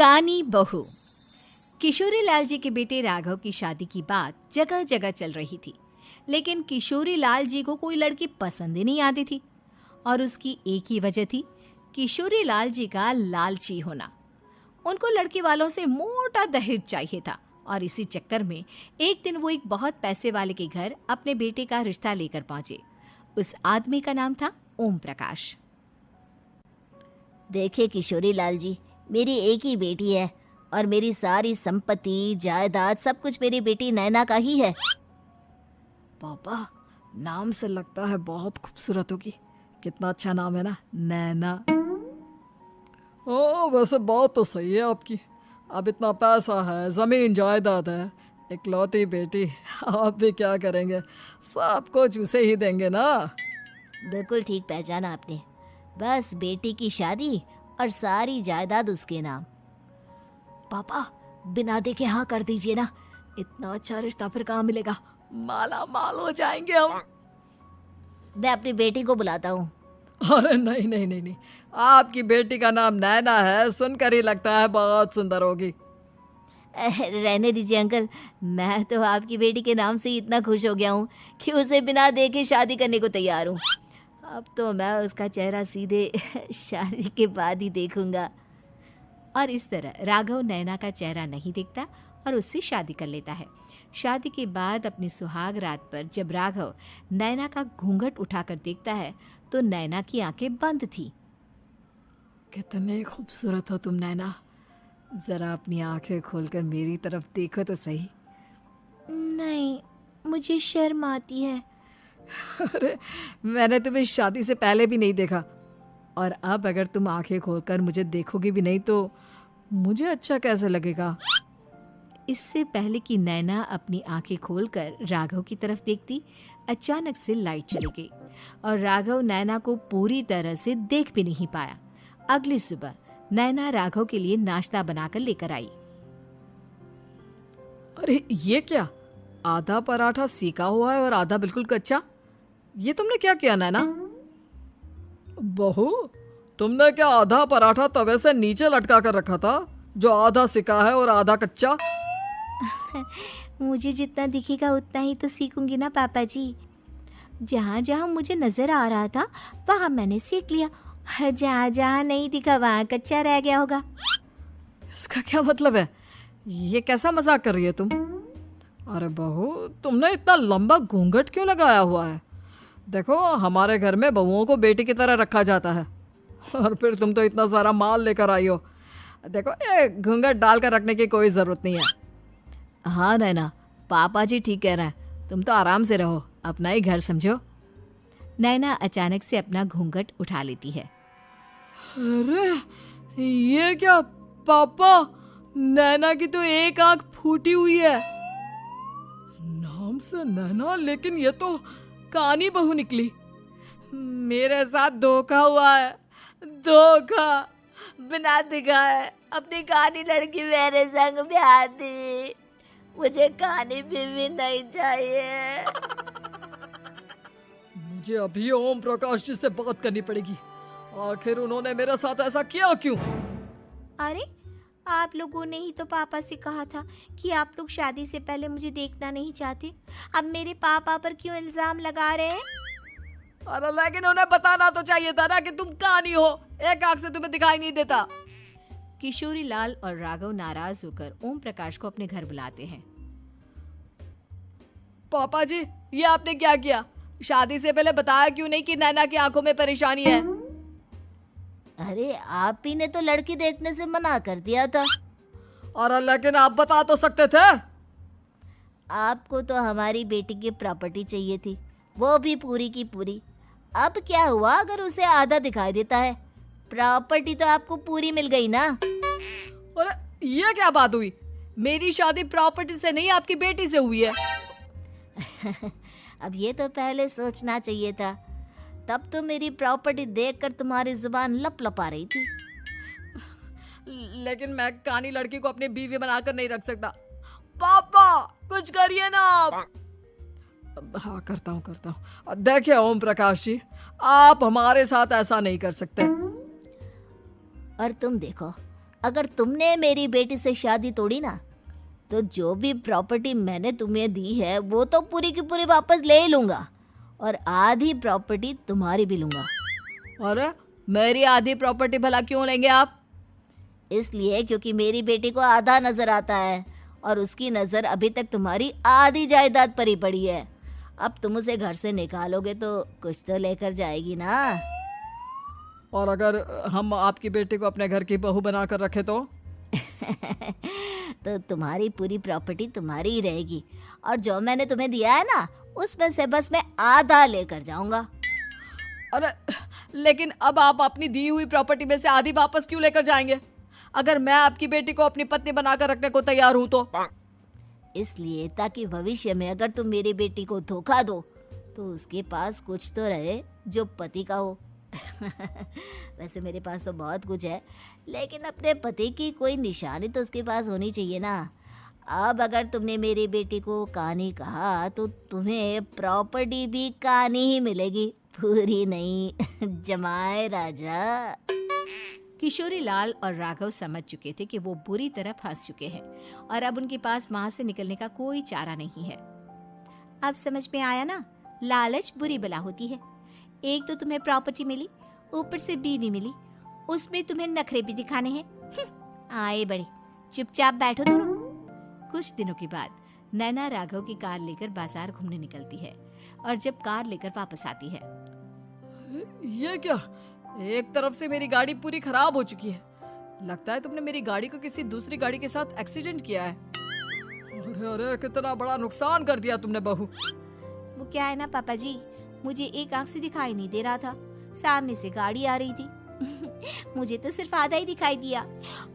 कानी बहू। किशोरी लाल जी के बेटे राघव की शादी की बात जगह जगह चल रही थी, लेकिन किशोरी लाल जी को कोई लड़की पसंद ही नहीं आती थी। और उसकी एक ही वजह थी, किशोरी लाल जी का लालची होना। उनको लड़की वालों से मोटा दहेज चाहिए था और इसी चक्कर में एक दिन वो एक बहुत पैसे वाले के घर अपने बेटे का रिश्ता लेकर पहुंचे। उस आदमी का नाम था ओम प्रकाश। देखिए किशोरी लाल जी, मेरी एक ही बेटी है और मेरी सारी संपत्ति जायदाद सब कुछ मेरी बेटी नैना का ही है। पापा, नाम से लगता है बहुत खूबसूरत होगी। कितना अच्छा नाम है ना, नैना। ओ, वैसे बात तो सही है आपकी। अब इतना पैसा है, जमीन जायदाद है, इकलौती बेटी, आप भी क्या करेंगे? सब कुछ उसे ही देंगे ना। बिल्कुल ठीक पहचाना आपने। बस बेटी की शादी और सारी जायदाद उसके नाम। पापा, बिना देखे हाँ कर दीजिए ना। इतना अच्छा रिश्ता फिर कहाँ मिलेगा? माला माल हो जाएंगे हम। मैं अपनी बेटी को बुलाता हूँ। अरे नहीं नहीं नहीं नहीं, आपकी बेटी का नाम नैना है, सुनकर ही लगता है बहुत सुंदर होगी। रहने दीजिए अंकल, मैं तो आपकी बेटी के नाम से ही इतना खुश हो गया हूँ कि उसे बिना देखे शादी करने को तैयार हूँ। अब तो मैं उसका चेहरा सीधे शादी के बाद ही देखूंगा। और इस तरह राघव नैना का चेहरा नहीं देखता और उससे शादी कर लेता है। शादी के बाद अपनी सुहाग रात पर जब राघव नैना का घूंघट उठाकर देखता है तो नैना की आंखें बंद थी। कितने खूबसूरत हो तुम नैना, जरा अपनी आंखें खोलकर मेरी तरफ देखो तो सही। नहीं, मुझे शर्म आती है। अरे, मैंने तुम्हें शादी से पहले भी नहीं देखा, और अब अगर तुम आंखें खोलकर मुझे देखोगी भी नहीं तो मुझे अच्छा कैसे लगेगा? इससे पहले कि नैना अपनी आंखें खोलकर राघव की तरफ देखती, अचानक से लाइट चली गई और राघव नैना को पूरी तरह से देख भी नहीं पाया। अगली सुबह नैना राघव के लिए नाश्ता बनाकर लेकर आई। अरे ये क्या, आधा पराठा सेका हुआ है और आधा बिल्कुल कच्चा। ये तुमने क्या किया नैना? बहू, तुमने क्या आधा पराठा तवे से नीचे लटका कर रखा था, जो आधा सिका है और आधा कच्चा? मुझे जितना दिखेगा उतना ही तो सीखूंगी ना पापा जी। जहाँ जहाँ मुझे नजर आ रहा था वहाँ मैंने सीख लिया, जहाँ जहाँ नहीं दिखा वहाँ कच्चा रह गया होगा। इसका क्या मतलब है? ये कैसा मजाक कर रही है तुम? अरे बहू, तुमने इतना लंबा घूंघट क्यों लगाया हुआ है? देखो, हमारे घर में बहुओं को बेटी की तरह रखा जाता है, और फिर तुम तो इतना सारा माल लेकर आई हो। देखो, ये घूंघट डालकर रखने की कोई ज़रूरत नहीं है। हाँ नैना, पापा जी ठीक कह रहे हैं, तुम तो आराम से रहो, अपना ही घर समझो। नैना अचानक से अपना घूंघट उठा लेती है। अरे ये क्या पापा, नैना की तो एक आंख फूटी हुई है। नाम से नैना, लेकिन ये तो कानी बहू निकली। मेरे साथ धोखा हुआ है, धोखा। बिना दिखाए अपनी कानी लड़की मेरे संग ब्याह दी। मुझे कानी भी नहीं चाहिए। मुझे अभी ओम प्रकाश जी से बात करनी पड़ेगी। आखिर उन्होंने मेरे साथ ऐसा किया क्यों? अरे, आप लोगों ने ही तो पापा से कहा था कि आप लोग शादी से पहले मुझे देखना नहीं चाहते। अब मेरे पापा पर क्यों इल्जाम लगा रहे हैं? अरे लेकिन उन्हें बताना तो चाहिए था ना कि तुम कानी हो, एक आंख से तुम्हें दिखाई नहीं देता। किशोरी लाल और राघव नाराज होकर ओम प्रकाश को अपने घर बुलाते हैं। पापा जी, ये आपने क्या किया? शादी से पहले बताया क्यों नहीं कि नैना की आंखों में परेशानी है? अरे, आप ही ने तो लड़की देखने से मना कर दिया था। अरे लेकिन आप बता तो सकते थे। आपको तो हमारी बेटी की प्रॉपर्टी चाहिए थी, वो भी पूरी की पूरी। अब क्या हुआ अगर उसे आधा दिखाई देता है? प्रॉपर्टी तो आपको पूरी मिल गई ना। अरे ये क्या बात हुई? मेरी शादी प्रॉपर्टी से नहीं, आपकी बेटी से हुई है। अब ये तो पहले सोचना चाहिए था, तब तो मेरी प्रॉपर्टी देखकर तुम्हारी जुबान लप लपा रही थी। लेकिन मैं कानी लड़की को अपनी बीवी बनाकर नहीं रख सकता। पापा, कुछ करिए ना आप। हाँ, करता हूँ। देखिए ओम प्रकाश जी, आप हमारे साथ ऐसा नहीं कर सकते। और तुम देखो, अगर तुमने मेरी बेटी से शादी तोड़ी ना, तो जो भी प्रॉपर्टी मैंने तुम्हें दी है वो तो पूरी की पूरी वापस ले ही लूँगा, और आधी प्रॉपर्टी तुम्हारी भी लूँगा। अरे मेरी आधी प्रॉपर्टी भला क्यों लेंगे आप? इसलिए क्योंकि मेरी बेटी को आधा नज़र आता है और उसकी नज़र अभी तक तुम्हारी आधी जायदाद पर ही पड़ी है। अब तुम उसे घर से निकालोगे तो कुछ तो लेकर जाएगी ना। और अगर हम आपकी बेटी को अपने घर की बहू बना कर रखे तो? तो तुम्हारी पूरी प्रॉपर्टी तुम्हारी ही रहेगी, और जो मैंने तुम्हें दिया है ना, उसमें से बस मैं आधा लेकर जाऊंगा। अरे लेकिन अब आप अपनी दी हुई प्रॉपर्टी में से आधी वापस क्यों लेकर जाएंगे? अगर मैं आपकी बेटी को अपनी पत्नी बनाकर रखने को तैयार हूं तो? इसलिए ताकि भविष्य में अगर तुम मेरी बेटी को धोखा दो तो उसके पास कुछ तो रहे जो पति का हो। वैसे मेरे पास तो बहुत कुछ है, लेकिन अपने पति की कोई निशानी तो उसके पास होनी चाहिए ना। अब अगर तुमने मेरी बेटी को कानी कहा तो तुम्हें प्रॉपर्टी भी कानी ही मिलेगी, पूरी नहीं। जमाए राजा। किशोरी लाल और राघव समझ चुके थे कि वो बुरी तरह फंस चुके हैं और अब उनके पास वहां से निकलने का कोई चारा नहीं है। अब समझ में आया ना, लालच बुरी बला होती है। एक तो तुम्हें प्रॉपर्टी मिली, ऊपर से बीवी मिली, उसमें तुम्हें नखरे भी दिखाने हैं। आए बड़े, चुपचाप बैठो दोनों। कुछ दिनों के बाद नैना राघव की कार लेकर बाजार घूमने निकलती है और जब कार लेकर वापस आती है, ये क्या? एक तरफ से मेरी गाड़ी पूरी खराब हो चुकी है। लगता है तुमने मेरी गाड़ी को किसी दूसरी गाड़ी के साथ एक्सीडेंट किया है। अरे अरे कितना बड़ा नुकसान कर दिया तुमने बहू। वो क्या है ना पापा जी, मुझे एक आंख से दिखाई नहीं दे रहा था, सामने से गाड़ी आ रही थी। मुझे तो सिर्फ आधा ही दिखाई दिया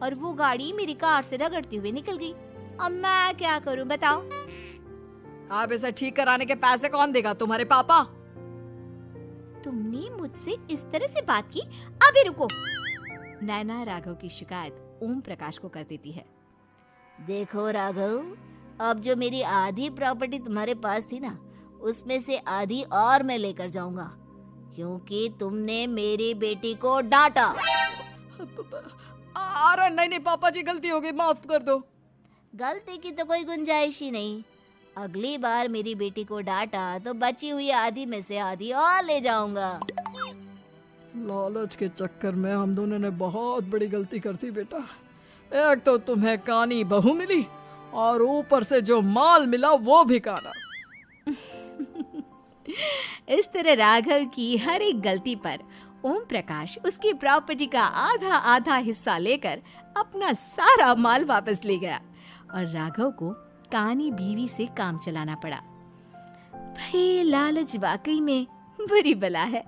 और वो गाड़ी मेरी कार से रगड़ते हुए निकल गई। अब मैं क्या करूं बताओ? आप इसे ठीक कराने के पैसे कौन देगा? तुम्हारे पापा। तुमने मुझसे इस तरह से बात की? अभी रुको। नैना राघव की शिकायत ओम प्रकाश को कर देती है। देखो राघव, अब जो मेरी आधी प्रॉपर्टी तुम्हारे पास थी ना, उसमें से आधी और मैं लेकर जाऊंगा, क्योंकि तुमने मेरी बेटी को डांटा। अरे नहीं नहीं पापा जी, गलती हो गई, माफ कर दो। गलती की तो कोई गुंजाइश ही नहीं। अगली बार मेरी बेटी को डांटा तो बची हुई आधी में से आधी और ले जाऊंगा। लालच के चक्कर में हम दोनों ने बहुत बड़ी गलती कर दी बेटा। एक तो तुम्हें कानी बहू मिली और ऊपर से जो माल मिला वो भी काना। इस तरह राघव की हर एक गलती पर ओम प्रकाश उसकी प्रॉपर्टी का आधा आधा हिस्सा लेकर अपना सारा माल वापस ले गया और राघव को कानी बीवी से काम चलाना पड़ा। भाई लालच वाकई में बुरी बला है।